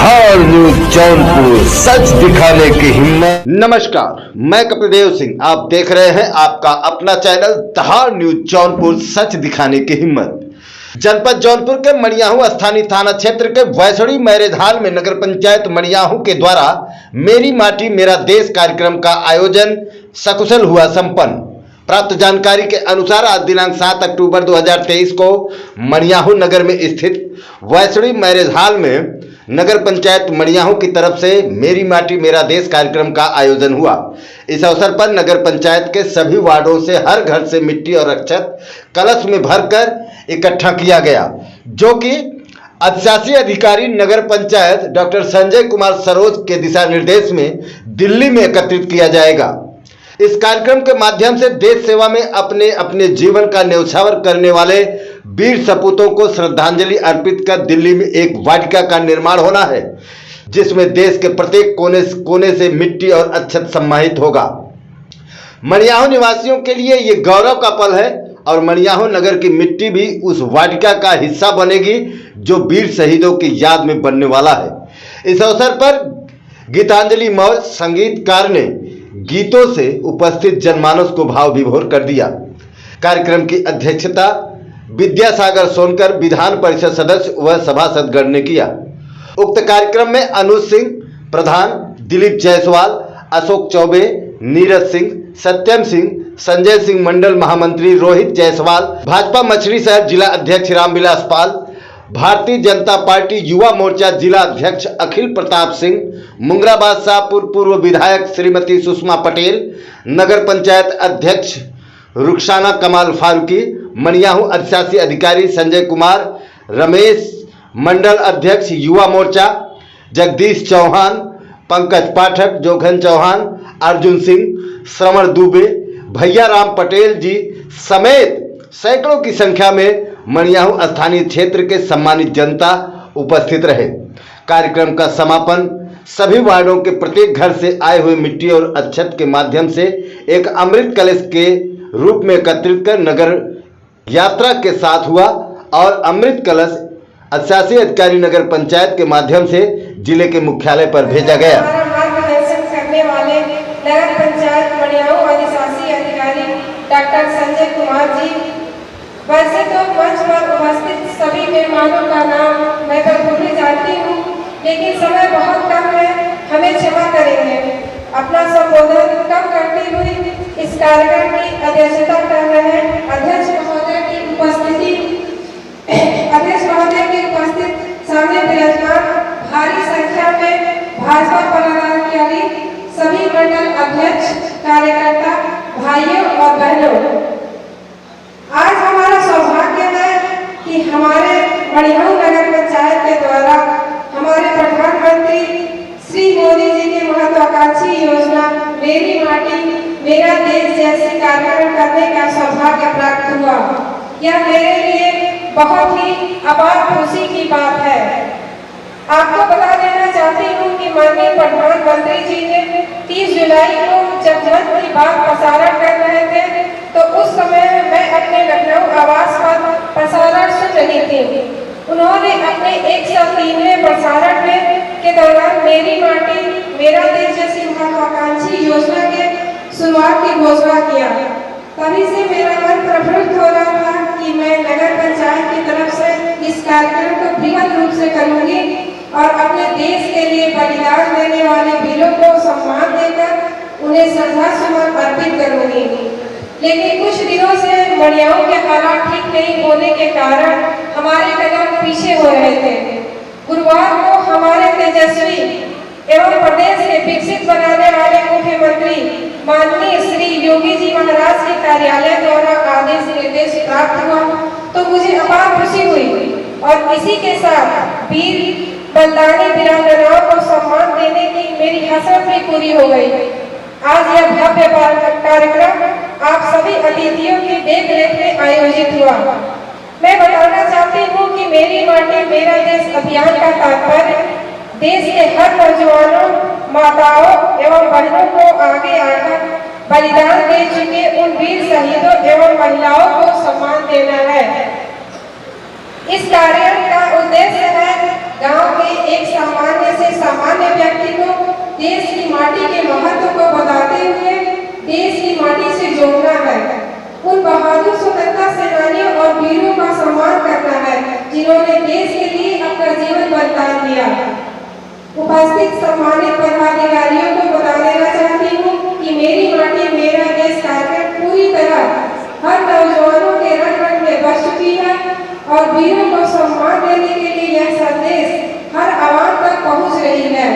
धार news Jaunpur, सच दिखाने की हिम्मत। नमस्कार, मैं कपिलदेव सिंह, आप देख रहे हैं आपका अपना चैनल धार न्यूज जौनपुर, सच दिखाने की हिम्मत। जनपद जौनपुर के मड़ियाहू स्थानीय थाना क्षेत्र के वैसड़ी मैरिज हॉल में नगर पंचायत मड़ियाहू के द्वारा मेरी माटी मेरा देश कार्यक्रम का आयोजन सकुशल हुआ संपन्न। प्राप्त जानकारी के अनुसार आज दिनांक 7 अक्टूबर 2023 को मड़ियाहू नगर में स्थित वैसड़ी मैरिज हॉल में नगर पंचायत मड़ियाहू की तरफ से मेरी माटी मेरा देश कार्यक्रम का आयोजन हुआ। इस अवसर पर नगर पंचायत के सभी वार्डों से हर घर से मिट्टी और अक्षत कलश में भरकर इकट्ठा किया गया, जो कि अधिशासी अधिकारी नगर पंचायत डॉक्टर संजय कुमार सरोज के दिशा निर्देश में दिल्ली में एकत्रित किया जाएगा। इस कार्यक्रम के माध्यम से देश सेवा में अपने अपने जीवन का न्यौछावर करने वाले वीर सपूतों को श्रद्धांजलि अर्पित कर दिल्ली में एक वाटिका का निर्माण होना है, जिसमें देश के प्रत्येक कोने से मिट्टी और अक्षत सम्मानित होगा। मड़ियाहू निवासियों के लिए ये गौरव का पल है और मड़ियाहू नगर की मिट्टी भी उस वाटिका का हिस्सा बनेगी, जो वीर शहीदों की याद में बनने वाला है। इस अवसर पर गीतांजलि मौज संगीतकार ने गीतों से उपस्थित जनमानस को भाव विभोर कर दिया। कार्यक्रम की अध्यक्षता विद्यासागर सोनकर विधान परिषद सदस्य व सभासदगण ने किया। उक्त कार्यक्रम में अनुज सिंह प्रधान, दिलीप जायसवाल, अशोक चौबे, नीरज सिंह, सत्यम सिंह, संजय सिंह मंडल महामंत्री, रोहित जायसवाल, भाजपा मछली शहर जिला अध्यक्ष रामविलास पाल, भारतीय जनता पार्टी युवा मोर्चा जिला अध्यक्ष अखिल प्रताप सिंह, मुंगराबाद शाहपुर पूर्व विधायक श्रीमती सुषमा पटेल, नगर पंचायत अध्यक्ष रुखसाना कमाल फारूकी, मड़ियाहू अधिशासी अधिकारी संजय कुमार, रमेश मंडल अध्यक्ष युवा मोर्चा, जगदीश चौहान, पंकज पाठक, जोखन चौहान, अर्जुन सिंह, श्रवण दुबे, भैया राम पटेल जी समेत सैकड़ों की संख्या में मड़ियाहू स्थानीय क्षेत्र के सम्मानित जनता उपस्थित रहे। कार्यक्रम का समापन सभी वार्डों के प्रत्येक घर से आए हुए मिट्टी और अक्षत के माध्यम से एक अमृत कलश के रूप में एकत्रित कर नगर यात्रा के साथ हुआ और अमृत कलश अधिशासी अधिकारी नगर पंचायत के माध्यम से जिले के मुख्यालय पर भेजा गया। मार्गदर्शन करने वाले नगर पंचायत मड़ियाहू अधिशासी अधिकारी डॉक्टर संजय कुमार जी, वैसे तो मंच पर उपस्थित सभी मेहमानों का नाम मैं बखूबी जानती हूँ, लेकिन समय बहुत कम है, हमें क्षमा करेंगे। अपना संबोधन कम करती हुई इस कार्यक्रम की अध्यक्षता कर रहे हैं अध्यक्ष महोदय की उपस्थित सामने विराजमान भारी संख्या में भाजपा पदाधिकारी, सभी मंडल अध्यक्ष, कार्यकर्ता, भाइयों और बहनों, आज हमारा सौभाग्य है कि हमारे मड़ियाहू नगर पंचायत के द्वारा हमारे प्रधानमंत्री श्री मोदी जी की महत्वाकांक्षी योजना मेरी माटी मेरा देश जैसे कार्यक्रम करने का सौभाग्य प्राप्त हुआ। यह मेरे लिए बहुत ही अपार खुशी की बात है। आपको बता देना चाहती हूँ कि माननीय प्रधानमंत्री जी ने 30 जुलाई को जब मन की बात प्रसारण कर रहे थे, तो उस समय मैं अपने लखनऊ आवास पर प्रसारण सुन रही थी। उन्होंने अपने 103वें प्रसारण के दौरान मेरी माटी मेरा देश जैसी महत्वाकांक्षी योजना के शुरुआत की घोषणा किया। तभी से मेरा मन प्रफुल्लित हो रहा था कि मैं नगर पंचायत की तरफ से इस कार्यक्रम को बृहद रूप से करूंगी और अपने देश के लिए बलिदान देने वाले वीरों को सम्मान देकर उन्हें श्रद्धासुमन अर्पित करूंगी। लेकिन कुछ दिनों से मड़ियाहू के हालात ठीक नहीं होने के कारण हमारे कदम पीछे हो रहे थे। गुरुवार को हमारे तेजस्वी एवं प्रदेश के विकसित बनाने वाले मुख्यमंत्री माननीय श्री योगी जी महाराज के कार्यालय द्वारा आदेश निर्देश प्राप्त हुआ, तो मुझे अपार खुशी हुई और इसी के साथ वीर बलिदानी वीरांगनाओं को सम्मान देने की मेरी हसरत भी पूरी हो गई। आज यह भव्य कार्यक्रम आप सभी अतिथियों की देखरेख में आयोजित हुआ। मैं बताना चाहती हूँ कि मेरी माटी मेरा देश अभियान का तात्पर्य देश के हर नौजवानों, माताओं एवं बहनों को आगे आकर बलिदान दे चुके उन वीर शहीदों एवं महिलाओं को सम्मान देना है। इस कार्यक्रम का उद्देश्य है गांव के एक सामान्य से के महत्व को बताते हुए देश की माटी से जोड़ना है। उन बहादुर स्वतंत्रता सेनानियों और वीरों का सम्मान करना है जिन्होंने देश के लिए अपना जीवन बलिदान दिया। उपस्थित सम्मानित पदाधिकारियों को बता देना चाहती हूँ कि मेरी माटी मेरा देश कार्यक्रम पूरी तरह हर नौजवानों के रग रग में बस चुकी है और वीरों को सम्मान देने के लिए यह संदेश हर आवाम तक पहुँच रही है।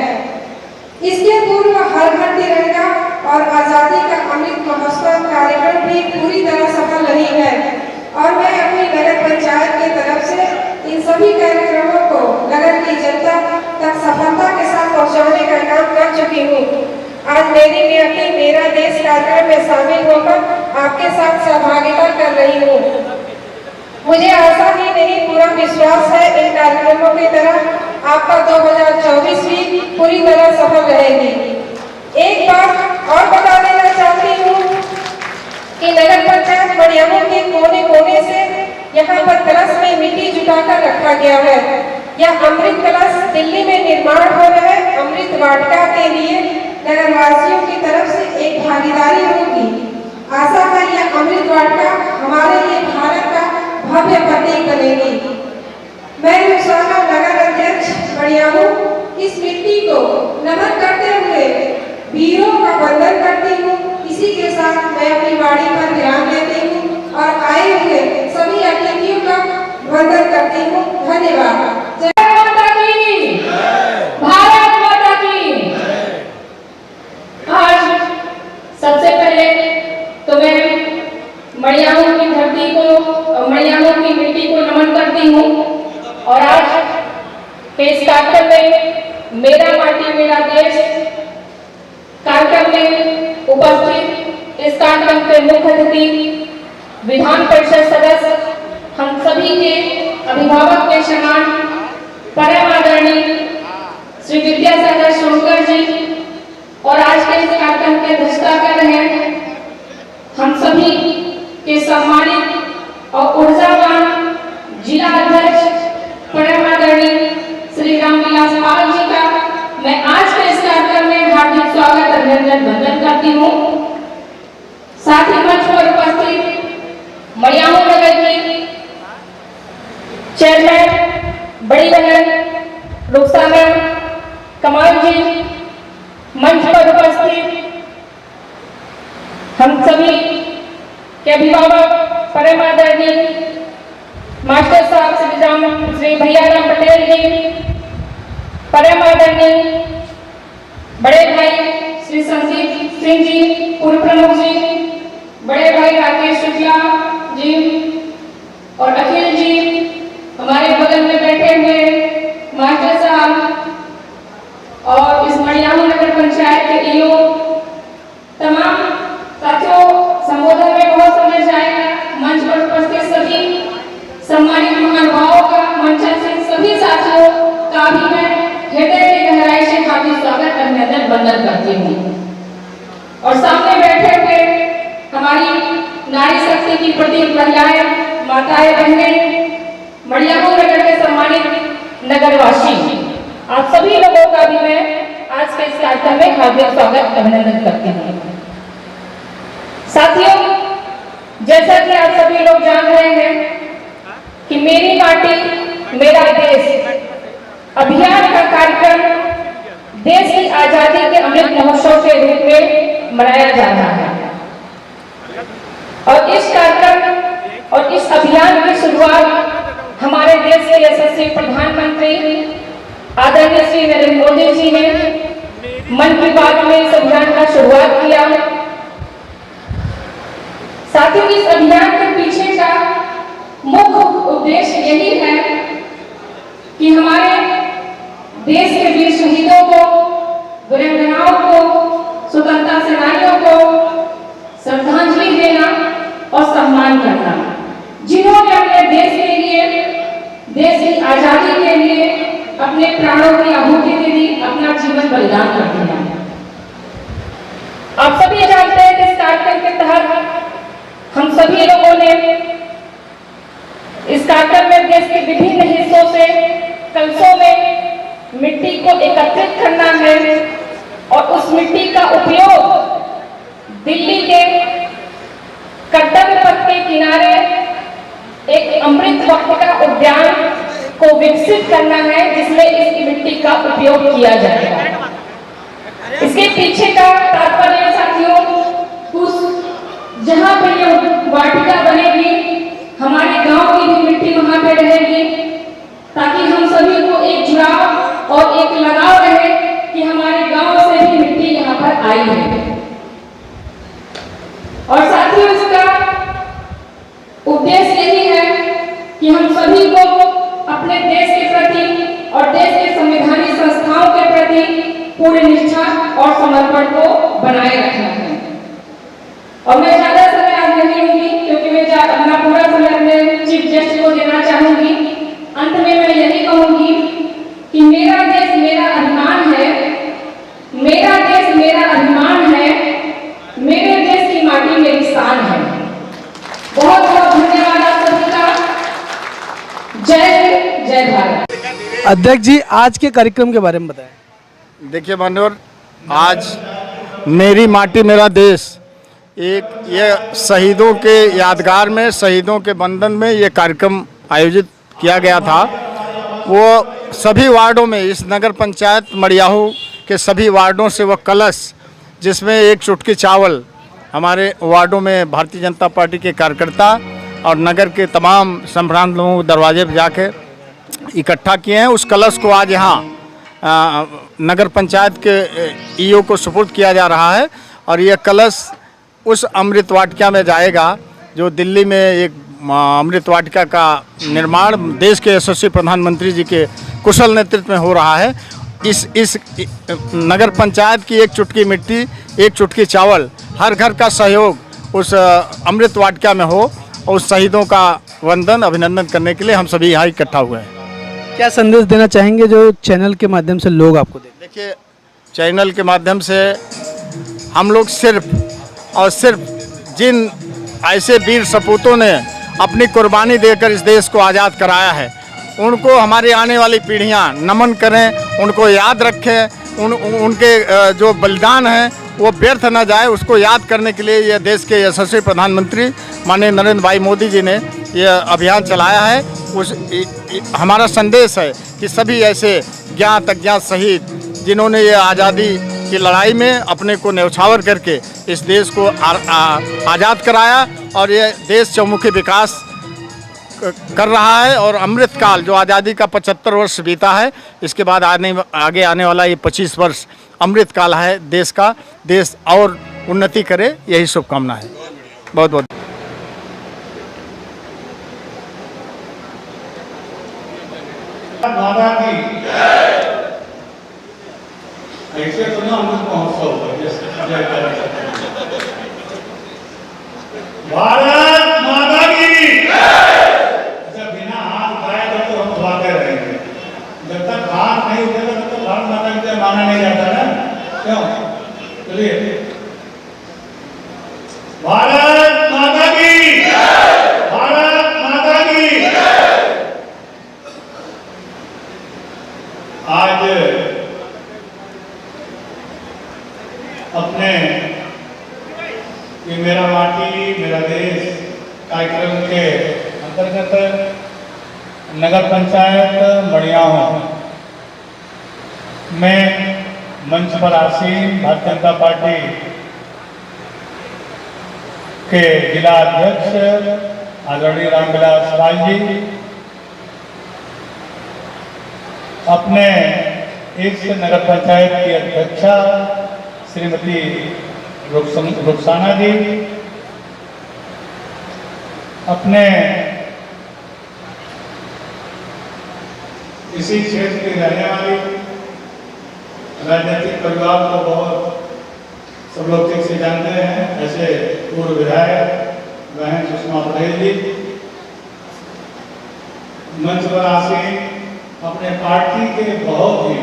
इसके पूर्व हर घर तिरंगा और आजादी का अमृत महोत्सव कार्यक्रम भी पूरी तरह सफल रही है और मैं अपनी नगर पंचायत की तरफ से इन सभी कार्यक्रमों को नगर की जनता तक सफलता के साथ पहुंचाने का काम कर चुकी हूँ। आज मेरी बेटी मेरा देश कार्यक्रम में शामिल होकर आपके साथ सहभागिता कर रही हूँ। मुझे आशा ही नहीं पूरा विश्वास है इन कार्यक्रमों की तरह आपका 2024 भी पूरी तरह सफल रहेगी। एक बात और बता देना चाहती हूँ कि नगर पंचायत मड़ियामो के कोने कोने से यहाँ पर कलश में मिट्टी जुटाकर रखा गया है। यह अमृत कलश दिल्ली में निर्माण हो रहे अमृत वाटिका के लिए नगरवासियों की तरफ से एक भागीदारी होगी। आशा है यह अमृत वाटिका हमारे लिए भारत का भव्य प्रतीक बनेगी। मैं रुखसाना नगर अध्यक्ष मड़ियामो इस मिट्टी को नमन करते हुए वीरों का वंदन करती हूँ। इसी के साथ मैं अपनी वाणी पर विराम लेती हूँ और आए हुए सभी अतिथियों का वंदन करती हूँ। धन्यवाद। जय माता की, भारत माता की। आज सबसे पहले तो मैं मड़ियामो की धरती को, मड़ियामो की मिट्टी को नमन करती हूँ और आज के इस कार्यक्रम में मेरा माटी मेरा देश कार्यक्रम में उपस्थित इस कार्यक्रम के मुख्य अतिथि विधान परिषद सदस्य हम सभी के अभिभावक के समान परम आदरणीय श्री विद्यासागर सोनकर जी और आज के इस कार्यक्रम की अध्यक्षता कर रहे हैं हम सभी के सम्मानित और ऊर्जावान जिला अध्यक्ष परम आदरणीय श्री रामविलास पाल जी का मैं आज के इस कार्यक्रम में हार्दिक स्वागत अभिनंदन वंदन करती हूँ। साथ ही मंच पर उपस्थित मड़ियामो नगर की चेयरमैन बड़ी बहन रुखसाना कमाल जी, मंच पर उपस्थित हम सभी के अभिभावक परम आदरणीय मास्टर साहब श्री भैयाराम पटेल जी, परम आदरणीय बड़े भाई श्री संदीप सिंह जी पूर्व प्रमुख जी, बड़े भाई राकेश शुक्ला जी और अखिल जी, हमारे बगल में बैठे हुए मास्टर साहब और इस मड़ियामो नगर पंचायत के ईओ, तमाम साथियों संबोधन में बहुत समय जाएगा। मंच पर उपस्थित सभी सम्मानित महानुभावों का, मंचन से सभी साथियों का भी मैं हृदय की गहराई से हार्दिक स्वागत अभिनंदन वंदन करती हूँ। और सामने बैठे हुए हमारी नारी शक्ति की प्रतीक महिलाएं, माताएं, बहनें, मड़ियामो नगर के सम्मानित नगरवासी, आप सभी लोगों का भी मैं आज के इस कार्यक्रम में हार्दिक स्वागत अभिनंदन करती हूँ। साथियों, जैसा कि आप सभी लोग जान रहे हैं कि मेरी माटी मेरा देश अभियान का कार्यक्रम देश की आजादी के अमृत महोत्सव के रूप में मनाया जा रहा है और इस कार्यक्रम और इस अभियान की शुरुआत हमारे देश के यशस्वी प्रधानमंत्री आदरणीय श्री नरेंद्र मोदी जी ने मन की बात में इस अभियान का शुरुआत किया। साथियों, इस अभियान के पीछे का मुख्य उद्देश्य यही है कि हमारे देश के वीर शहीदों को, वीरांगनाओं को, स्वतंत्रता सेनानियों को श्रद्धांजलि देना और सम्मान करना, जिन्होंने अपने देश के लिए, देश की आजादी के लिए अपने प्राणों की आहुति दे दी, अपना जीवन बलिदान कर दिया। आप सभी जानते हैं कि इस कार्यक्रम के तहत हम सभी लोगों ने इस कार्यक्रम में देश के विभिन्न हिस्सों से कलशों में मिट्टी को एकत्रित करना है और उस मिट्टी का उपयोग दिल्ली के कर्तव्य पथ के किनारे एक अमृत वाटिका उद्यान को विकसित करना है, जिसमें इस मिट्टी का उपयोग किया जाएगा। इसके पीछे का तात्पर्य साथियों, उस जहां पे ये वाटिका बनेगी, हमारे गांव की भी मिट्टी वहां पे रहेगी, ताकि हम सभी को एक जुड़ाव और एक लगाव रहे कि हमारे गांव से भी मिट्टी यहाँ पर आई है। और साथियों, इसका उद्देश्य यही है कि हम सभी को अपने देश के प्रति और देश के संवैधानिक संस्थाओं के प्रति पूरी निष्ठा और समर्पण को बनाए रखना है। और मैं ज्यादा समय आज नहीं लूंगी, क्योंकि मैं अपना पूरा समय अपने चीफ गेस्ट को देना चाहूंगी। अंत में मैं यही कहूंगी कि मेरा देश मेरा अभिमान है, मेरा देश मेरा अभिमान है, मेरे देश की माटी मेरी शान है। बहुत बहुत धन्यवाद आप सभी का। जय भारत। अध्यक्ष जी, आज के कार्यक्रम के बारे में बताएं। देखिए मनोहर, आज मेरी माटी मेरा देश, एक ये शहीदों के यादगार में, शहीदों के बंधन में ये कार्यक्रम आयोजित किया गया था। वो सभी वार्डों में, इस नगर पंचायत मड़ियाहू के सभी वार्डों से वो कलश, जिसमें एक चुटकी चावल हमारे वार्डों में भारतीय जनता पार्टी के कार्यकर्ता और नगर के तमाम संभ्रांत लोगों के दरवाजे पर जाके इकट्ठा किए हैं। उस कलश को आज यहाँ नगर पंचायत के ईओ को सुपुर्द किया जा रहा है और यह कलश उस अमृत वाटिका में जाएगा जो दिल्ली में एक अमृत वाटिका का निर्माण देश के यशस्वी प्रधानमंत्री जी के कुशल नेतृत्व में हो रहा है। इस नगर पंचायत की एक चुटकी मिट्टी, एक चुटकी चावल, हर घर का सहयोग उस अमृत वाटिका में हो और उस शहीदों का वंदन अभिनंदन करने के लिए हम सभी यहाँ इकट्ठा हुए हैं। क्या संदेश देना चाहेंगे जो चैनल के माध्यम से लोग आपको देखें? देखिए, चैनल के माध्यम से हम लोग सिर्फ और सिर्फ जिन ऐसे वीर सपूतों ने अपनी कुर्बानी देकर इस देश को आज़ाद कराया है, उनको हमारी आने वाली पीढ़ियां नमन करें, उनको याद रखें। उनके जो बलिदान है वो व्यर्थ न जाए, उसको याद करने के लिए यह देश के यशस्वी प्रधानमंत्री माननीय नरेंद्र भाई मोदी जी ने यह अभियान चलाया है। हमारा संदेश है कि सभी ऐसे ज्ञात अज्ञात शहीद जिन्होंने ये आज़ादी की लड़ाई में अपने को न्यौछावर करके इस देश को आज़ाद कराया और ये देश चौमुखी विकास कर रहा है। और अमृत काल जो आज़ादी का 75 वर्ष बीता है, इसके बाद आगे आने वाला ये 25 वर्ष अमृत काल है देश का। देश और उन्नति करे, यही शुभकामना है। बहुत बहुत माता की ऐसे तो ना अमृत महोत्सव भारत माता की। अच्छा, बिना हाथ उठाए तो हम दुआते रहेंगे। जब तक हाथ नहीं उठेगा तब तक भारत माता की माना नहीं जाता ना, क्यों? चलिए, भारत माता की, भारत माता की। आज अपने ये मेरा माटी मेरा देश कार्यक्रम के अंतर्गत नगर पंचायत मड़ियाहू में मंच पर आसीन भारतीय जनता पार्टी के जिला अध्यक्ष आदरणीय रामविलास पाल जी, अपने इस नगर पंचायत की अध्यक्षा श्रीमती रुखसाना जी, अपने इसी क्षेत्र की रहने वाली राजनीतिक परिवार को बहुत सब लोग ठीक से जानते हैं, ऐसे पूर्व विधायक बहन सुषमा पटेल जी, मंच पर आसीन अपने पार्टी के बहुत ही,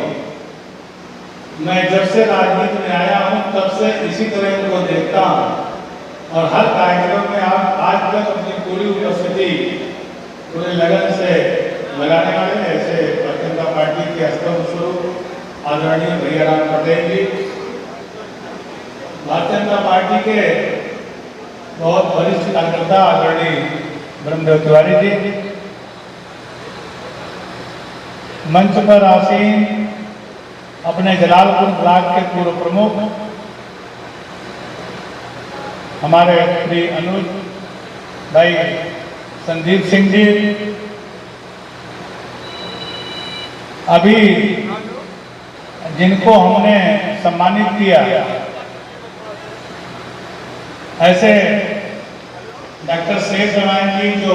मैं जब से राजनीति में आया हूं तब से इसी तरह उनको देखता हूं और हर कार्यक्रम में आप आज तक अपनी पूरी उपस्थिति पूरे लगन से लगाने वाले ऐसे भारतीय जनता पार्टी के स्तंभ स्वरूप आदरणीय भैया राम पटेल जी भारतीय जनता पार्टी के बहुत वरिष्ठ कार्यकर्ता आदरणीय ब्रह्मदेव तिवारी जी, मंच पर आसीन अपने जलालपुर ब्लॉक के पूर्व प्रमुख हमारे श्री अनुज भाई संदीप सिंह जी, अभी जिनको हमने सम्मानित किया, ऐसे डॉक्टर शेख नारायण जी जो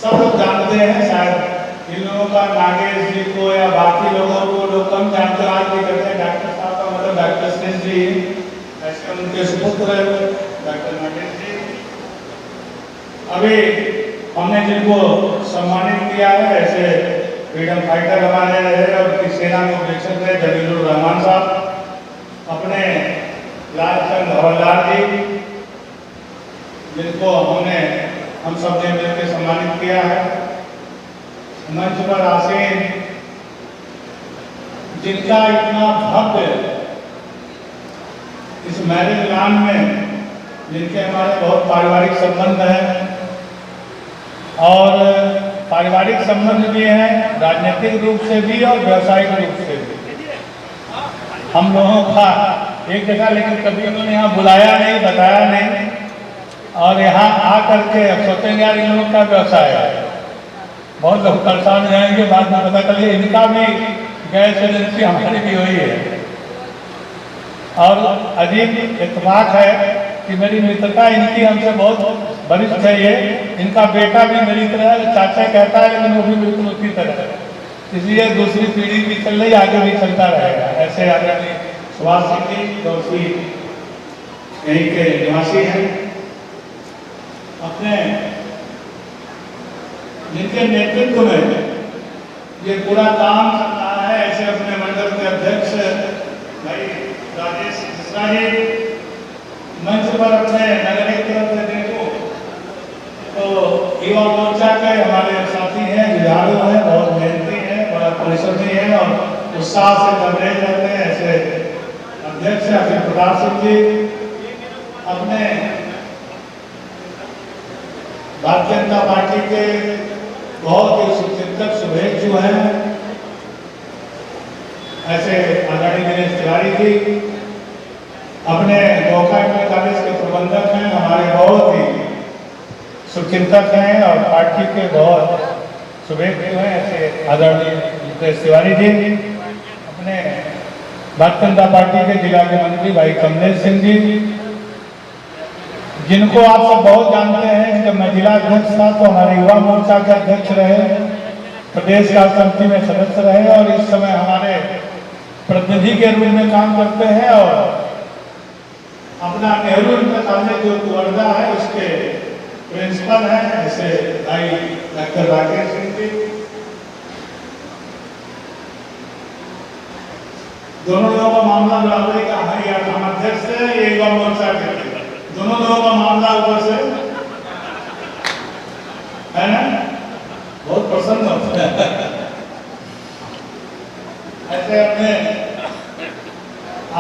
सब लोग जानते हैं, शायद इन लोगों का नागेश जी को या बाकी लोगों को लोग कम जानते आज भी करते हैं। डॉक्टर साहब का मतलब डॉक्टर शेख जी, ऐसे उनके सुपुत्र डॉक्टर नागेश जी। अभी हमने जिनको सम्मानित किया है, ऐसे फ्रीडम फाइटर हमारे रहे और उनकी सेना में उपरीक्षक रहे जमीलुर रहमान साहब, अपने लालचंद हवलदार जी, जिनको हम सब ने मिलकर सम्मानित किया है। मंच पर आसीन जिनका इतना भव्य इस मैरिज लॉन में, जिनके हमारे बहुत पारिवारिक संबंध हैं और पारिवारिक संबंध भी हैं, राजनीतिक रूप से भी और व्यावसायिक रूप से भी। हम लोगों का एक जगह लेकिन कभी उन्होंने यहाँ बुलाया नहीं, बताया नहीं, और यहाँ आ करके अब सोचेंगे यार इन लोगों का व्यवसाय है, बहुत लोग परेशान जाएंगे, बाद में पता चलिए इनका भी गैस एजेंसी हमारी भी हुई है। और अजीब इत्तेफाक है कि मेरी मित्रता इनकी हमसे बहुत वरिष्ठ है, ये इनका बेटा भी मेरी तरह चाचा कहता है, लेकिन वो भी बिल्कुल उसी तरह है, इसलिए दूसरी पीढ़ी भी चल रही, आगे भी चलता रहेगा। ऐसे आदरणीय सुभाष सिंह जी जो कि यहीं के निवासी हैं, अपने जिनके नेतृत्व में ये पूरा काम चल रहा है, ऐसे अपने मंडल के अध्यक्ष भाई राजेश मिश्रा जी, मंच पर अपने नगर की तरफ से देखो तो युवा मोर्चा के हमारे साथी हैं, जुझारू हैं, बहुत मेहनती हैं, बड़ा परिश्रमी हैं और उत्साह से लबरेज रहते हैं, ऐसे अध्यक्ष अखिल प्रकाश सिंह जी, अपने भारतीय जनता पार्टी के बहुत ही सुचिंतक शुभेच्छु हैं, ऐसे आदरणीय दिनेश तिवारी जी, अपने गोका इंटर कॉलेज के प्रबंधक हैं, हमारे बहुत ही शुभचिंतक हैं और पार्टी के बहुत शुभेच्छु हैं, ऐसे आदरणीय दिनेश तिवारी जी, अपने भारतीय जनता पार्टी के जिला के मंत्री भाई कमलेश सिंह जी, जिनको आप सब बहुत जानते हैं, जब मैं जिला अध्यक्ष था तो हमारे युवा मोर्चा के अध्यक्ष रहे, प्रदेश कार्य समिति में सदस्य रहे और इस समय हमारे प्रतिनिधि के रूप में काम करते हैं और अपना नेहरू इंटर कॉलेज जो वर्धा है उसके प्रिंसिपल हैं, ऐसे भाई डॉक्टर राकेश सिंह जी। दोनों लोगों का मामला बराबरी का है, या हम अध्यक्ष है, ये युवा मोर्चा के, दोनों लोगों का मामला ऊपर से है ना, बहुत प्रसन्न होता है। ऐसे अपने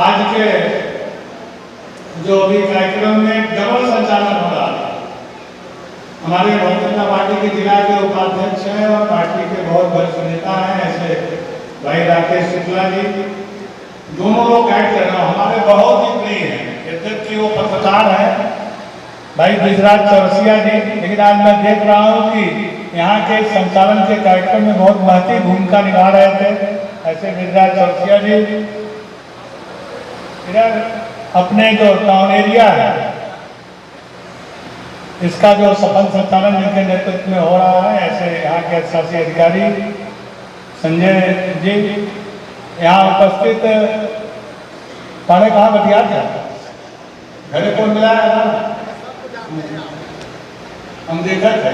आज के जो अभी कार्यक्रम में डबल संचालन हो रहा है, हमारे भारतीय जनता पार्टी के जिला के उपाध्यक्ष हैं और पार्टी के बहुत वरिष्ठ नेता हैं, ऐसे भाई राकेश शुक्ला जी, दोनों लोग गाइड कर रहे हैं, हमारे बहुत ही प्रिय हैं, यद्यपि वो पत्रकार है भाई गुजरात चौरसिया जी, लेकिन आज मैं देख रहा हूँ कि यहाँ के संचालन के कार्यक्रम में बहुत महत्वपूर्ण भूमिका निभा रहे थे, ऐसे गुजरात चौरसिया जी। इधर अपने जो टाउन एरिया है इसका जो सफल संचालन जिनके नेतृत्व में हो रहा है, ऐसे यहाँ के शासी अधिकारी संजय जी, यहाँ उपस्थित पढ़े कहाँ बतिया था, घरे को मिला है ना, हम देखा थे।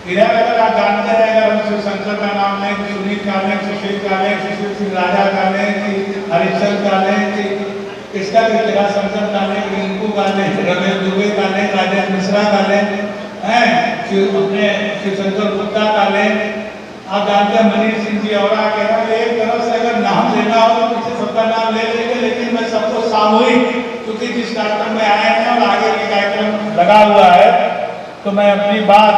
इधर अगर आप जानते हैं, अगर हम शिवशंकर का नाम लें, सुनील का लें, सुशील का लें, सुशील सिंह राजा का लें, हरिश्चंद्र का लें, किसका किसका शंकर का लें, रिंकू का लें, रमेश दुबे का लें, राजेश मिश्रा का लें, हैं अपने शिवशंकर गुप्ता का लें, आप जानते हैं मनीष सिंह जी और एक तरफ से अगर नाम लेना हो तो पीछे सबका नाम ले लेंगे, लेकिन मैं सबको सामूहिक, क्योंकि जिस कार्यक्रम में आए हैं और आगे भी कार्यक्रम लगा हुआ है, तो मैं अपनी बात,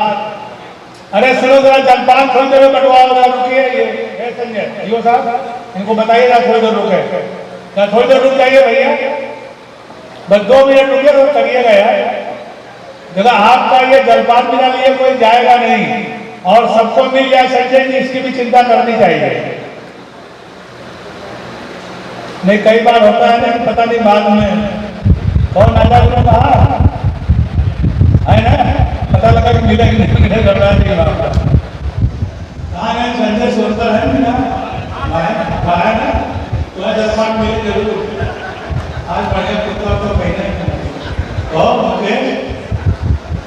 अरे सुनो जरा, जलपान थोड़ी देर में कटवा होगा, रुकिए। ये संजय यो साहब, इनको बताइएगा थोड़ी देर रुके, थोड़ी देर रुक जाइए भैया, बस 2 मिनट रुकिए तो करिएगा यार। जगह आपका ये जलपान बिना लिए कोई जाएगा नहीं, और सबको मिल जाए संजय जी, इसकी भी चिंता करनी चाहिए। नहीं, कई बार होता है ना, पता नहीं बाद में कौन आजा कहा है ना, पता लगा कि मिला ही नहीं, मिले कर रहा नहीं वहां पर। कहाँ है संजय? सुनता है ना, है ना, तो जलपान मिले जरूर। आज बढ़िया कुत्ता तो कहना ही और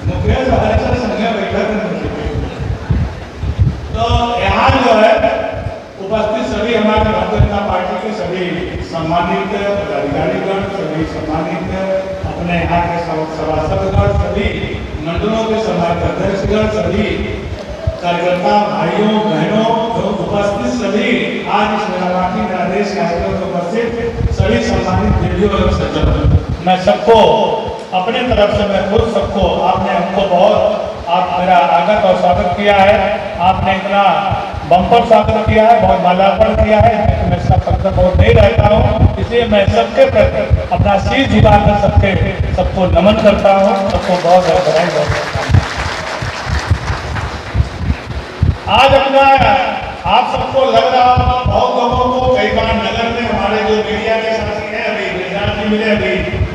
मुकेश हमारे संज्ञा बैठा तो यहाँ जो है उपस्थित सभी हमारे भारतीय जनता पार्टी के सभी सम्मानित पदाधिकारीगण, सभी सम्मानित अपने यहाँ के सभासदगण, सभी मंडलों के सम्मानित अध्यक्षगण, सभी कार्यकर्ता भाइयों बहनों जो उपस्थित सभी आज इस मेरा पार्टी मेरा देश कार्यक्रम में उपस्थित सभी सम्मानित वीडियो एवं सज्जन, मैं सबको अपने तरफ से, मैं खुद सबको, आपने हमको बहुत, आप मेरा आगत और स्वागत किया है, आपने इतना बम्पर स्वागत किया है, बहुत माल्यार्पण किया है, मैं सब पक्ष बहुत नहीं रहता हूँ, इसलिए मैं सबके प्रति अपना शीश झुकाकर सबको नमन करता हूँ, सबको बहुत बधाई देता हूँ। आज अपना आप सबको लग रहा होगा, बहुत लोगों को कई बार नगर में हमारे जो मीडिया के साथी हैं, अभी गुजरात जी मिले, अभी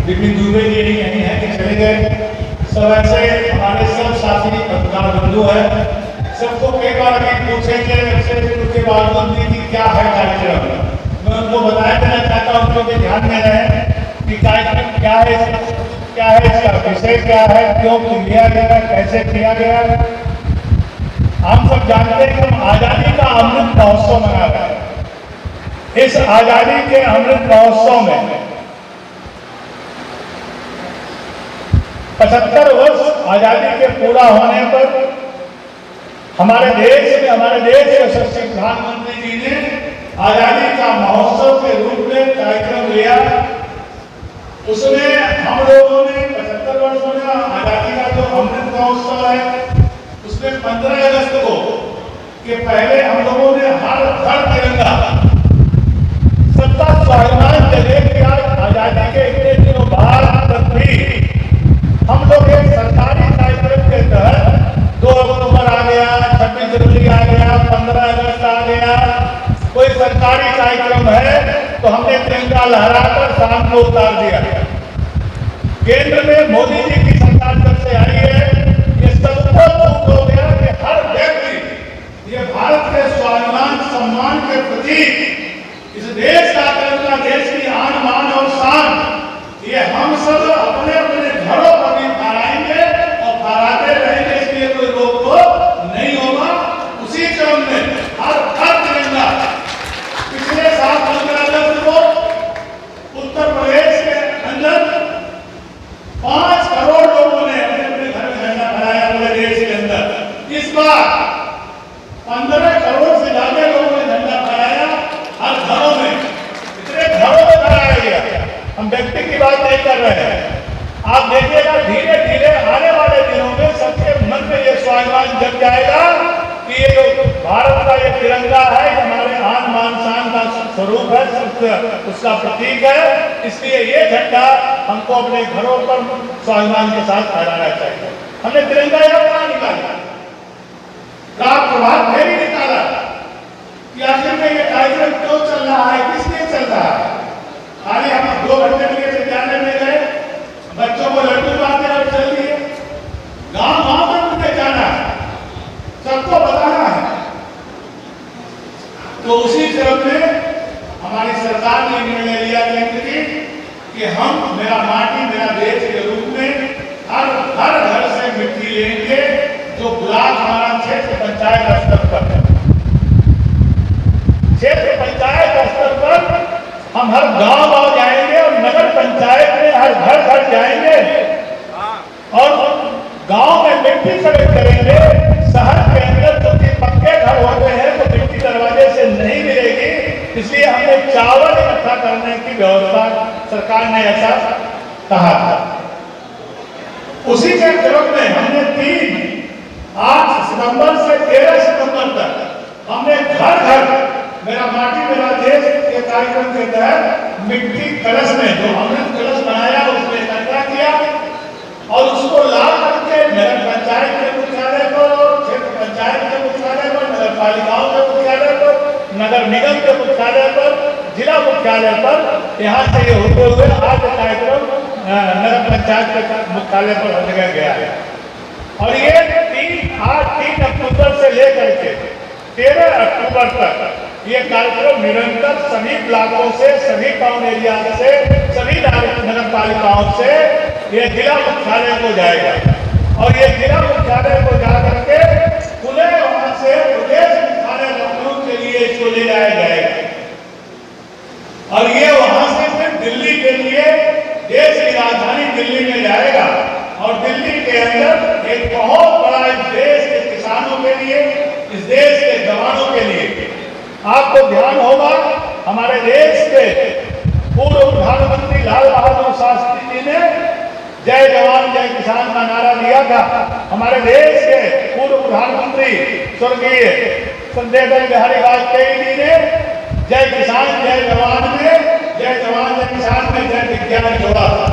विपिन दुबे जी यही है कि चले गए, सब ऐसे हमारे सब साथी पत्रकार बंधु है, सबको कई बार अभी पूछेंगे उसके बावजूद भी कि क्या है कार्यक्रम, मैं उनको बताया देना चाहता हूँ, उनको ध्यान में रहे कि कार्यक्रम क्या है, इसका विषय क्या है, क्यों किया गया, कैसे किया गया। हम सब जानते हैं कि हम आजादी का अमृत महोत्सव मना रहे हैं। इस आजादी के अमृत महोत्सव में 75 वर्ष आजादी के पूरा होने पर हमारे देश के यशस्वी प्रधानमंत्री जी ने आजादी का महोत्सव के रूप में कार्यक्रम लिया। उसमें हम लोगों ने 75 वर्षों में आजादी का जो अमृत महोत्सव है, उसमें 15 अगस्त को के पहले हम लोगों ने हर घर तिरंगा सबका स्वाभिमान जगह किया। आजादी के इतने दिनों बाद भी हम लोग एक सरकारी कार्यक्रम के तहत 2 अक्टूबर आ गया, 26 जनवरी आ गया, 15 अगस्त आ गया, कोई सरकारी कार्यक्रम है तो हमने तिरंगा लहराकर शाम को उतार दिया। केंद्र में मोदी जी की सरकार जब से आई है, ये सबको हो गया कि हर व्यक्ति ये भारत के स्वाभिमान सम्मान के प्रति इस देश का तिरंगा, देश की आन मान और शान, ये हम सब अपने अपने घरों पर भी फहराएंगे और फहराते रहेंगे, इसलिए कोई रोक टोक नहीं होगा। उसी क्रम में हर घर तिरंगा पिछले साल 15 अगस्त को उत्तर प्रदेश के अंदर 5 करोड़ लोगों ने अपने अपने घर में झंडा फहराया पूरे देश के अंदर। इस बार 15 करोड़ से ज्यादा लोगों ने झंडा फहराया हर घरों में, इतने घरों में फहराया गया। हम व्यक्ति की बात नहीं कर रहे हैं, आप देखिएगा धीरे धीरे आने वाले दिनों में सबके मन में ये स्वाभिमान जग जाएगा कि ये जो भारत का ये तिरंगा है, हमारे आन मान शान का स्वरूप है, उसका प्रतीक है, इसलिए ये झंडा हमको अपने घरों पर स्वाभिमान के साथ फहराना चाहिए। हमने तिरंगा यहाँ कहाँ निकाला, रात प्रभात फेरी निकाला कि आखिर में ये कार्यक्रम क्यों चल रहा है, किस लिए चल रहा है। खाली हम 2 घंटे के लिए विद्यालय में गए, बच्चों को लड्डू बांटे और चल दिए, गाँव तक मुझे जाना है, सबको बताना है। तो उसी क्रम में हमारी सरकार ने निर्णय लिया कि हम मेरा माटी मेरा देश के रूप में हर घर से मिट्टी लेंगे, जो ब्लॉक हमारा क्षेत्र पंचायत स्तर पर है, क्षेत्र पंचायत स्तर पर हम हर गांव गांव जाएंगे और नगर पंचायत में हर घर घर जाएंगे और गांव में मिट्टी कलेक्ट करेंगे। शहर के अंदर जो कि पक्के घर होते हैं तो मिट्टी दरवाजे से नहीं मिलेगी, इसलिए हमने चावल इकट्ठा करने की व्यवस्था सरकार ने ऐसा कहा था। उसी के क्रम में हमने 8 सितंबर से 13 सितंबर तक हमने घर घर मेरा माटी मेरा देश के कार्यक्रम के तहत मिट्टी कलश में जो अमृत कलश बनाया उसमें इकट्ठा किया और उसको ला करके नगर पंचायत के मुख्यालय पर और क्षेत्र पंचायत के मुख्यालय पर, नगर पालिकाओं के मुख्यालय पर, नगर निगम के मुख्यालय पर, जिला मुख्यालय पर, यहाँ से ये होते हुए आज कार्यक्रम नगर पंचायत के मुख्यालय पर हर जगह गया है। और ये 3 अक्टूबर से लेकर के 13 अक्टूबर तक ये कार्यक्रम निरंतर सभी ब्लॉकों से, सभी टाउन एरिया से, सभी नगर पालिकाओं से ये जिला मुख्यालय को जाएगा और ये जिला मुख्यालय को जा करके खुले वहां से प्रदेश मुख्यालय लखनऊ के लिए इसको ले जाया जाएगा और ये वहां से फिर दिल्ली के लिए, देश की राजधानी दिल्ली में जाएगा और दिल्ली के अंदर एक बहुत बड़ा इस देश के किसानों के लिए, इस देश के जवानों के लिए आपको ध्यान होगा हमारे देश के पूर्व प्रधानमंत्री लाल बहादुर शास्त्री जी ने जय जवान जय किसान का नारा दिया था। हमारे देश के पूर्व प्रधानमंत्री स्वर्गीय संजय बिहारी वाजपेयी जी ने जय किसान जय जवान में, जय जवान जय किसान में जय विज्ञान जोड़ा था।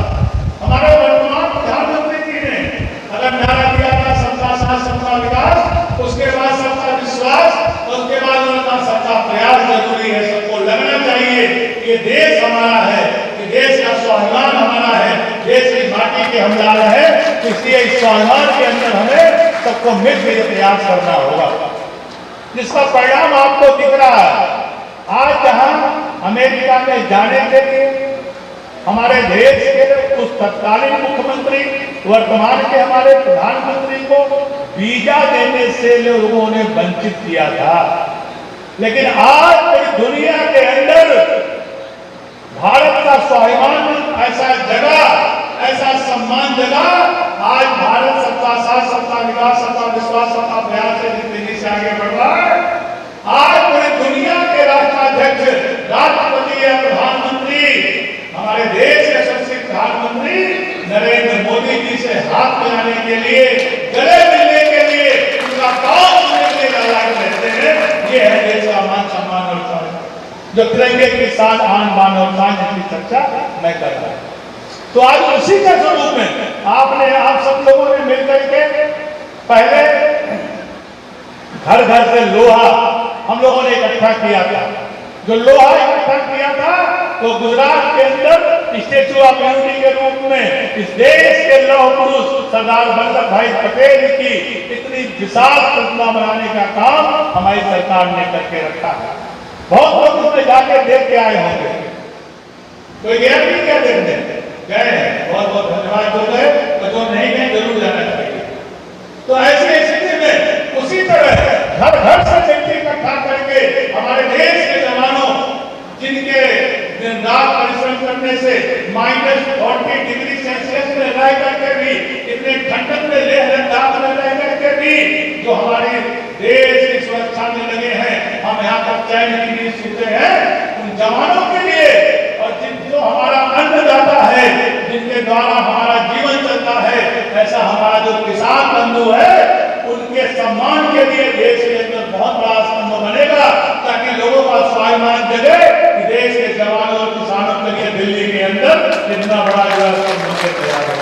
हमारे वर्तमान प्रधानमंत्री जी ने अगर नारा दिया था सबका साथ सबका विकास, उसके बाद सबका विश्वास, उसके बाद उनका सबका प्रयास जरूरी है। सबको लगना चाहिए कि देश हमारा है, कि देश का स्वाभिमान हमारा है, देश की माटी के हम लाल है, इसलिए इस स्वाभिमान के अंदर हमें सबको मिलकर प्रयास करना होगा, जिसका परिणाम आपको दिख रहा है। आज जहां अमेरिका में जाने के लिए हमारे देश के उस तत्कालीन मुख्यमंत्री, वर्तमान के हमारे प्रधानमंत्री को वीजा देने से लोगों ने वंचित किया था, लेकिन आज पूरी दुनिया के अंदर भारत का स्वाभिमान ऐसा जगह, ऐसा सम्मान जगह, आज भारत सबका साथ सबका विकास सबका विश्वास सबका प्रयास से तेजी से आगे बढ़ रहा है। आज पूरी दुनिया के राष्ट्राध्यक्ष, राष्ट्रपति या प्रधानमंत्री हमारे देश के यशस्वी प्रधानमंत्री नरेंद्र मोदी जी से हाथ मिलाने के लिए, गले मिलने के लिए, उनका काम सुनने के लिए रहते हैं। ये है देश का मान सम्मान और जो तिरंगे के साथ आन बान और शान की चर्चा मैं कर रहा हूं। तो आज उसी के स्वरूप में आप सब लोगों ने मिलकर के पहले घर घर से लोहा हम लोगों ने इकट्ठा किया था। जो लोहा इकट्ठा किया था तो गुजरात के अंदर स्टेच्यू ऑफ यूनिटी के रूप में इस देश के लौह पुरुष सरदार वल्लभ भाई पटेल की इतनी विशाल प्रतिमा बनाने का काम हमारी सरकार ने करके रखा है। बहुत लोग उसमें जाके देख के आए होंगे, कोई गया भी क्या देखने गए हैं, बहुत बहुत धन्यवाद जो गए, तो जो नहीं गए जरूर जाना चाहिए। तो ऐसी स्थिति में उसी तरह घर घर से व्यक्ति इकट्ठा करके हमारे देश के जवानों जिनके दिन रात परिश्रम करने से -40 डिग्री सेल्सियस में रह करके भी, इतने ठंडक में लेह लद्दाख में रह करके भी जो हमारे देश की सुरक्षा में लगे हैं, हम यहाँ तक चैन की नींद सोते हैं, उन जवानों के लिए और जो हमारा अन्नदाता है, जिनके द्वारा हमारा जीवन चलता है, ऐसा हमारा जो किसान बंधु है, उनके सम्मान के लिए देश के अंदर बहुत बड़ा स्तंभ बनेगा, ताकि लोगों का स्वाभिमान जगे कि देश के जवानों और किसानों के लिए दिल्ली के अंदर इतना बड़ा स्तंभ बनकर तैयार है।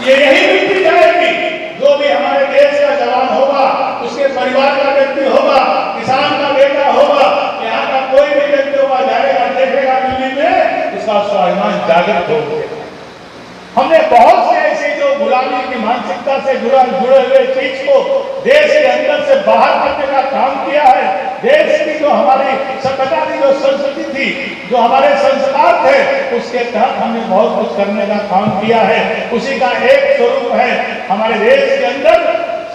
ये यही मिट्टी जाएगी जो भी हमारे देश का जवान होगा, उसके परिवार का व्यक्ति होगा, किसान का बेटा होगा, यहाँ का कोई भी व्यक्ति होगा, जाएगा देखेगा दिल्ली में, उसका स्वाभिमान जागृत होगा। हमने बहुत से ऐसी जो गुलामी की मानसिकता से जुड़े हुए चीज को देश के अंदर से बाहर करने का काम किया है। देश की जो हमारी सभ्यता की जो संस्कृति थी, जो हमारे संस्कार थे, उसके तहत हमने बहुत कुछ करने का काम किया है। उसी का एक स्वरूप है हमारे देश के अंदर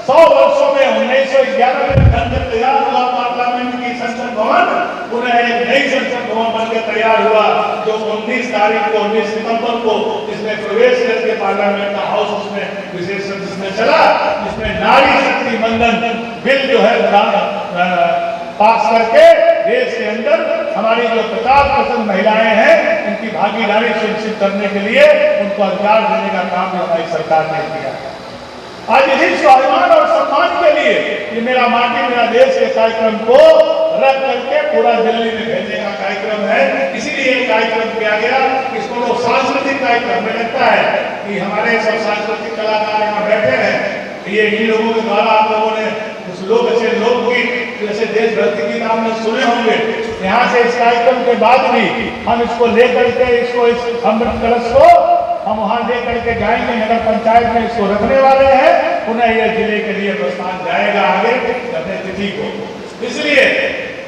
100 वर्षों में 1911 में बनकर तैयार हुआ पार्लियामेंट की संसद भवन, उन्हें एक नई संसद भवन बनकर तैयार हुआ जो 19 तारीख को 19 सितंबर को इसमें प्रवेश करके पार्लियामेंट का हाउस उसमें विशेष में चला, जिसमें नारी शक्ति बंधन बिल जो है पास करके देश के अंदर हमारी जो 50% महिलाएं हैं इनकी भागीदारी सुनिश्चित करने के लिए उनको अधिकार देने का काम हमारी सरकार ने किया। आज इसी स्वाभिमान और सम्मान के लिए ये मेरा माटी मेरा देश के कार्यक्रम को रद्द करके पूरा दिल्ली में भेजने का कार्यक्रम है। इसीलिए ये कार्यक्रम किया गया। इसको लोग सांस्कृतिक कार्यक्रम में लगता है कि हमारे सब सांस्कृतिक कलाकार यहाँ बैठे हैं, ये इन लोगों के द्वारा आप लोगों ने उस लोकगीत जैसे देशभक्ति गीत आपने सुने होंगे। यहाँ से इस कार्यक्रम के बाद भी हम इसको लेकर के इस अमृत कलश को हम वहाँ लेकर के जाएंगे। नगर पंचायत में इसको रखने वाले हैं। पुनः ये जिले के लिए प्रस्थान जाएगा आगे अपने तिथि को। इसलिए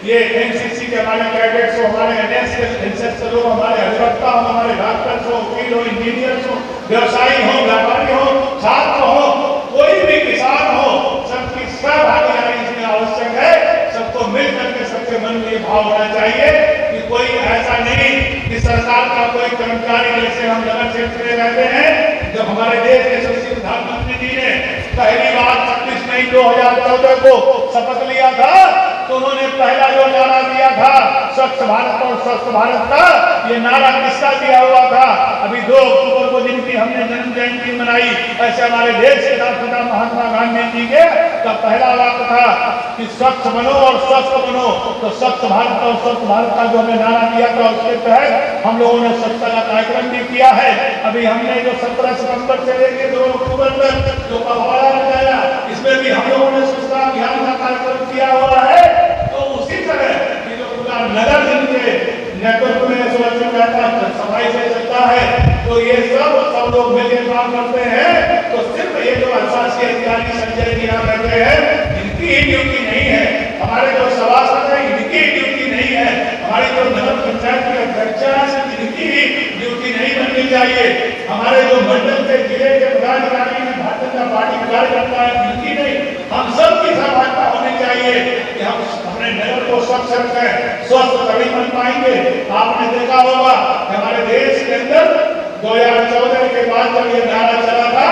ये एनसीसी के हमारे कैडेट्स हो, हमारे एनएसएस के लोग, हमारे अधिवक्ता हो, हमारे डॉक्टर्स हो, वकील हो, इंजीनियर्स हो, व्यवसायी हो, व्यापारी हो, छात्र हो, कोई भी किसान हो, सबकी सहभागिता इसमें आवश्यक है। सबको मिल करके सबके मन में ये भाव होना चाहिए कि कोई ऐसा नहीं कि सरकार का कोई कर्मचारी, जैसे हम नगर क्षेत्र में रहते हैं, जब हमारे देश के यशस्वी प्रधानमंत्री जी ने पहली बार 26 मई 2014 को शपथ लिया था तो उन्होंने पहला जो नारा दिया था स्वच्छ भारत और स्वस्थ भारत का, ये नारा किसका दिया हुआ था? अभी 2 अक्टूबर को जिनकी हमने जन्म जयंती मनाई, ऐसे हमारे देश के राष्ट्रपिता महात्मा गांधी जी के का पहला वाक्य था कि स्वच्छ बनो और स्वस्थ बनो। तो स्वच्छ भारत और स्वस्थ भारत का जो हमने नारा दिया था उसके तहत हम लोगों ने स्वच्छता का कार्यक्रम भी किया है। अभी हमने जो 17 सितंबर से लेकर 2 अक्टूबर तक जो पखवाड़ा लगाया, इसमें भी हम लोगों ने स्वच्छता अभियान का कार्यक्रम किया हुआ है। तो उसी तरह ये जो पूरा नगर जिनके नेतृत्व में सुरक्षित रहता है, सफाई से चलता है, तो ये सब लोग मिलकर काम करते हैं। तो सिर्फ ये जो शासकीय अधिकारी संजय जी यहाँ बैठे हैं, इनकी ही ड्यूटी नहीं है। हमारे जो सभासद हैं इनकी ही ड्यूटी नहीं है। हमारे जो नगर पंचायत के अध्यक्ष हैं इनकी ही ड्यूटी नहीं बननी चाहिए। हमारे जो मंडल के जिले के पदाधिकारी हैं, भारतीय जनता पार्टी के कार्यकर्ता है, इनकी नहीं, हम सबकी सहभागिता होनी चाहिए कि हम अपने नगर को स्वच्छ रखें। स्वस्थ तभी बन पाएंगे। आपने देखा होगा कि हमारे देश के अंदर 2014 के बाद जब ये नारा चला था,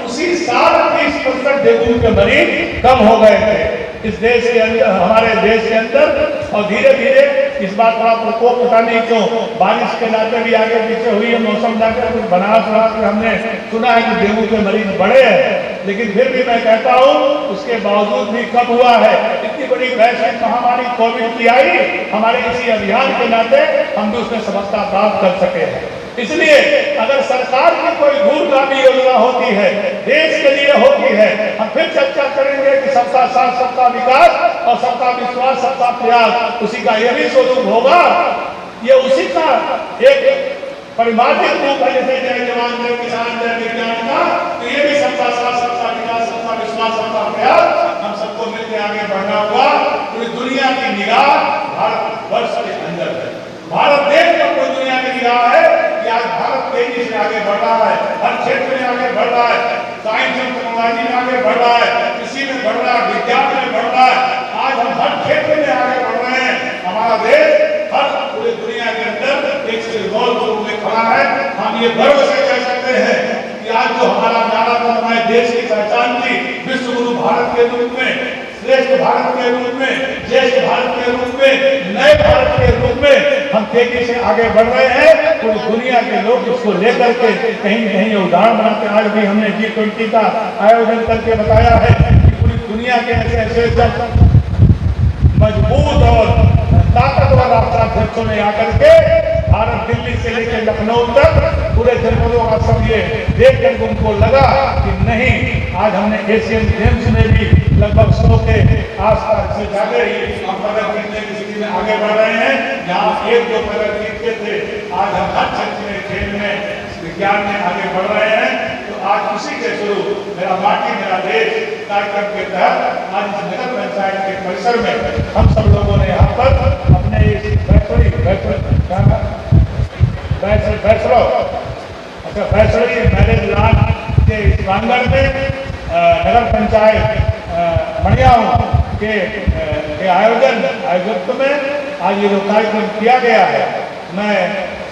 उसी साल 30% डेंगू के मरीज कम हो गए थे इस देश के अंदर, हमारे देश के अंदर। और धीरे धीरे इस बार थोड़ा प्रकोप पता नहीं क्यों बारिश के नाते भी आगे पीछे हुई है, मौसम जाकर कुछ बना कर हमने सुना है कि डेंगू के मरीज बढ़े हैं। लेकिन फिर भी मैं कहता हूँ उसके बावजूद भी कम हुआ है। इतनी बड़ी वैश्विक महामारी कोविड की आई, हमारे इसी अभियान के नाते हम भी उसमें सफलता प्राप्त कर सके हैं। इसलिए अगर सरकार की कोई दूरगामी योजना होती है, देश के लिए होती है, हम फिर चर्चा करेंगे कि सबका साथ, सबका विकास और सबका विश्वास, सबका प्रयास, उसी का यही स्वरूप होगा। ये उसी का एक परिमार्जित रूप है, जैसे जय जवान जय किसान जय विज्ञान का। तो ये भी सबका साथ, सबका विकास, सबका विश्वास, सबका प्रयास, हम सबको मिलकर आगे बढ़ना होगा। पूरी दुनिया की निगाह भारत वर्ष के अंदर है। भारत देश में पूरी दुनिया की निगाह है कि आज भारत तेजी से आगे बढ़ रहा है, हर क्षेत्र में आगे बढ़ रहा है, साइंस एंड टेक्नोलॉजी में आगे बढ़ रहा है, कृषि में बढ़ रहा है, विज्ञान में बढ़ रहा है। आज हम हर क्षेत्र में आगे बढ़ रहे हैं। हमारा देश हर पूरी दुनिया के अंदर एक सिरमौर के रूप में खड़ा है। हम ये गर्व से कह सकते हैं कि आज जो हमारा नारा था, हमारे देश की पहचान थी, विश्व गुरु भारत के रूप में, श्रेष्ठ भारत के रूप में, ज्येष्ठ भारत के रूप में, नए भारत के रूप में हम तेजी से आगे बढ़ रहे हैं। पूरी दुनिया के लोग इसको लेकर के कहीं कहीं उदाहरण बनाते हैं। आज भी हमने G20 का आयोजन करके बताया है कि पूरी दुनिया के ऐसे ऐसे मजबूत और ताकतवर राष्ट्राध्यक्षों ने आकर के भारत दिल्ली से लेकर लखनऊ तक पूरे जनपदों का सब ये देख कर उनको लगा कि नहीं, आज हमने एशियन गेम्स में भी लगभग 100 के आसपास से जाकर ही हम पदक जीतने की स्थिति में आगे बढ़ रहे हैं। जहाँ एक दो पदक जीतते थे, आज हम हर क्षेत्र में, खेल में, विज्ञान में आगे बढ़ रहे हैं। तो आज उसी के शुरू मेरा माटी मेरा देश कार्यक्रम के तहत आज इस नगर पंचायत के परिसर में हम सब लोगों ने यहाँ पर अपने बैचलर मैरिज लॉन के प्रांगण में नगर पंचायत मणियाऊ के आयोजन में आज ये जो कार्यक्रम किया गया है, मैं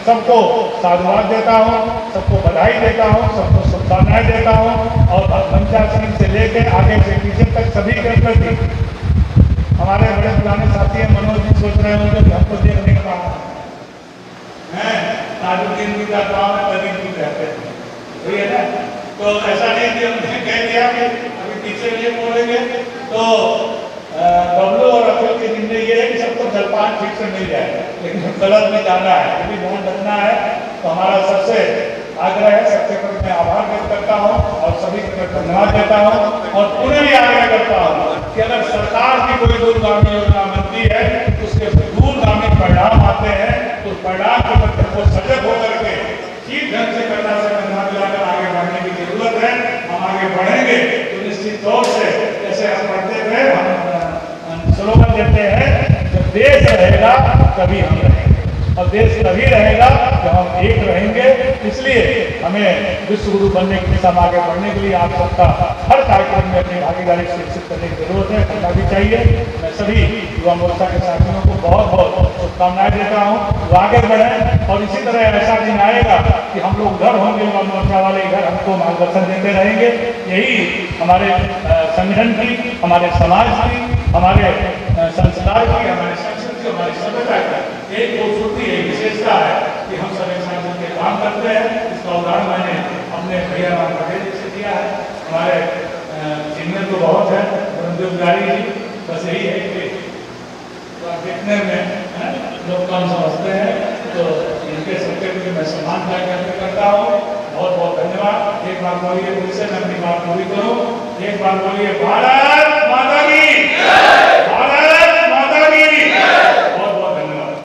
सबको साधुवाद देता हूँ, सबको बधाई देता हूँ, सबको शुभकामनाएं देता हूँ। और पंचायत समिति से लेकर आगे से पीछे तक सभी के प्रति हमारे बड़े पुराने साथी हैं मनोज जी, सोच रहे होंगे कि हमको देखने का काम है ताजुद्दीन जी का काम है, तभी जी कहते हैं, वही है ना। तो ऐसा नहीं कि हमने कह दिया कि अभी पीछे ये बोलेंगे तो बबलू और अखिल की जिंदगी ये है कि सबको जलपान ठीक से मिल जाए, लेकिन गलत में जाना है, अभी ध्यान रखना है। तो हमारा सबसे आग्रह है, सबसे पहले मैं आभार व्यक्त करता हूँ और सभी को धन्यवाद देता हूँ और पुनः भी आग्रह करता हूँ कि अगर सरकार की कोई दूरगामी योजना बनती है, उसके दूरगामी परिणाम आते हैं, तो परिणाम के प्रति को सजग होकर के ठीक ढंग से करना से कंधा मिलाकर आगे बढ़ने की जरूरत है। हम आगे बढ़ेंगे तो निश्चित तौर से जैसे हम पढ़ते थे, हम स्लोगन देते हैं, जब देश रहेगा तभी हम रहेंगे और देश तभी रहेगा जब हम एक रहेंगे। इसलिए हमें विश्व गुरु बनने की दिशा में आगे बढ़ने के लिए आप सबका हर कार्यक्रम में अपनी भागीदारी सुनिश्चित करने की जरूरत है, करना भी चाहिए। मैं सभी युवा मोर्चा के साथियों को बहुत बहुत शुभकामनाएं देता हूँ, वो आगे बढ़ें और इसी तरह ऐसा दिन आएगा कि हम लोग उधर होंगे, युवा मोर्चा वाले इधर हमको मार्गदर्शन देते रहेंगे। यही हमारे संगठन की, हमारे समाज की, हमारे संस्कार की, हमारे संस्कृति, हमारी सभ्यता की एक खूबसूरती, एक विशेषता है कि हम सब एक साथ मिलकर काम करते हैं। इसका उदाहरण मैंने अपने भैया राम पटेल जी से दिया है। हमारे सीनियर तो बहुत है, बेरोजगारी जी, बस यही है कि देखने में लोग कम समझते हैं, तो इनके सबके लिए मैं सम्मान व्यक्त करता हूँ। बहुत बहुत धन्यवाद। एक बार बोलिए मुझसे, मैं अपनी बात पूरी करूँ, एक बार बोलिए भारत माता की।